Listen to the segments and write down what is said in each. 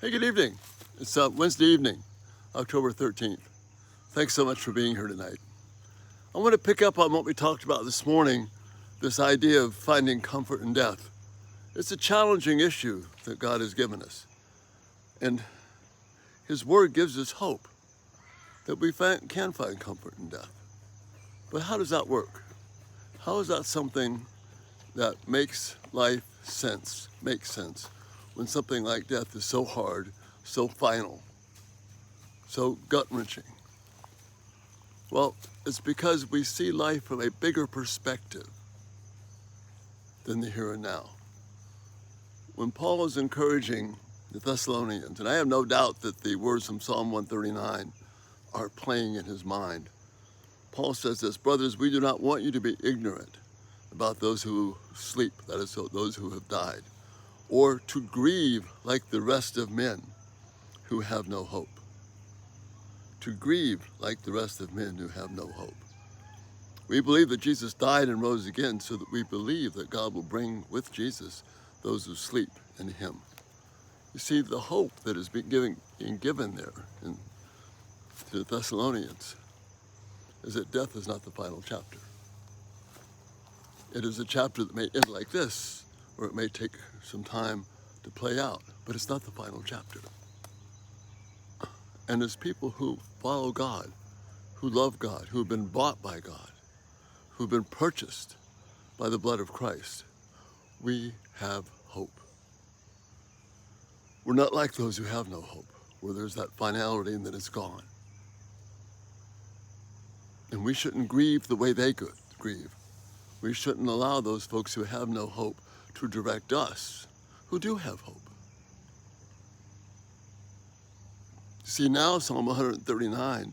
Hey, good evening. It's Wednesday evening, October 13th. Thanks so much for being here tonight. I want to pick up on what we talked about this morning, this idea of finding comfort in death. It's a challenging issue that God has given us. And His Word gives us hope that we can find comfort in death. But how does that work? How is that something that makes life make sense when something like death is so hard, so final, so gut-wrenching? Well, it's because we see life from a bigger perspective than the here and now. When Paul is encouraging the Thessalonians, and I have no doubt that the words from Psalm 139 are playing in his mind, Paul says this: brothers, we do not want you to be ignorant about those who sleep, that is, those who have died, or to grieve like the rest of men who have no hope. To grieve like the rest of men who have no hope. We believe that Jesus died and rose again, so that we believe that God will bring with Jesus those who sleep in him. You see, the hope that is being given there to the Thessalonians is that death is not the final chapter. It is a chapter that may end like this, or it may take some time to play out, but it's not the final chapter. And as people who follow God, who love God, who have been bought by God, who have been purchased by the blood of Christ, we have hope. We're not like those who have no hope, where there's that finality and then it's gone. And we shouldn't grieve the way they grieve. We shouldn't allow those folks who have no hope to direct us, who do have hope. See, now Psalm 139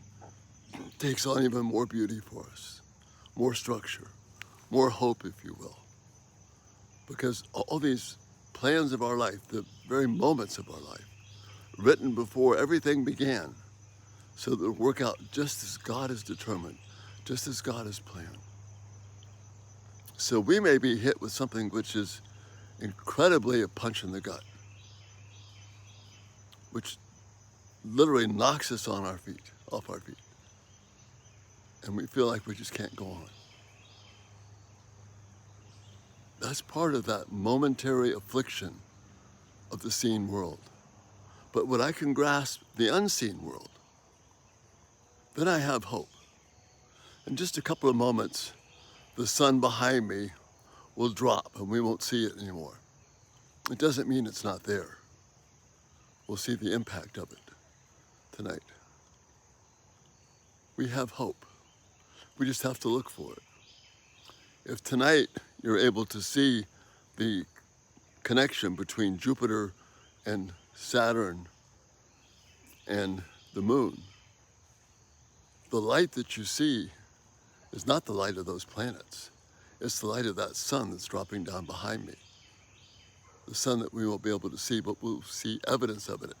takes on even more beauty for us, more structure, more hope, if you will. Because all these plans of our life, the very moments of our life, written before everything began, so that it'll work out just as God has determined, just as God has planned. So we may be hit with something which is incredibly a punch in the gut, which literally knocks us on our feet, off our feet. And we feel like we just can't go on. That's part of that momentary affliction of the seen world. But when I can grasp the unseen world, then I have hope. In just a couple of moments, the sun behind me will drop and we won't see it anymore. It doesn't mean it's not there. We'll see the impact of it tonight. We have hope. We just have to look for it. If tonight you're able to see the connection between Jupiter and Saturn and the moon, the light that you see is not the light of those planets. It's the light of that sun that's dropping down behind me. The sun that we won't be able to see, but we'll see evidence of it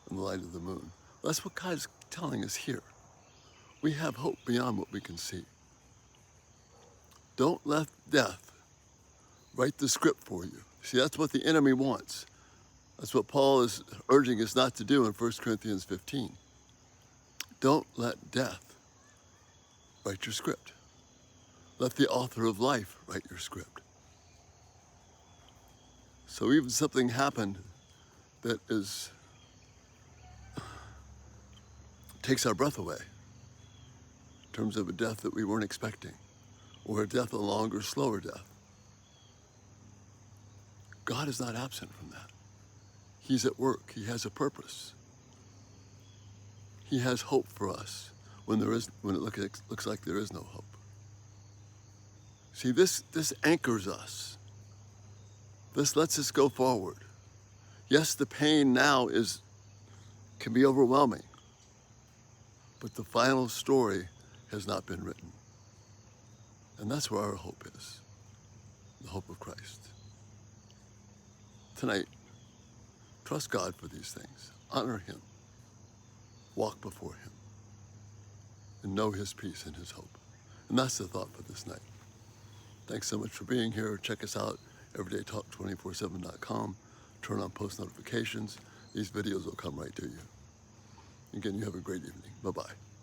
in the light of the moon. That's what God is telling us here. We have hope beyond what we can see. Don't let death write the script for you. See, that's what the enemy wants. That's what Paul is urging us not to do in 1 Corinthians 15. Don't let death write your script. Let the author of life write your script. So even something happened that takes our breath away in terms of a death that we weren't expecting, or a death, a longer, slower death. God is not absent from that. He's at work. He has a purpose. He has hope for us when it looks like there is no hope. See, this anchors us. This lets us go forward. Yes, the pain now can be overwhelming, but the final story has not been written. And that's where our hope is, the hope of Christ. Tonight, trust God for these things. Honor him. Walk before him. And know his peace and his hope. And that's the thought for this night. Thanks so much for being here. Check us out, everydaytalk247.com. Turn on post notifications. these videos will come right to you. Again, you have a great evening. Bye-bye.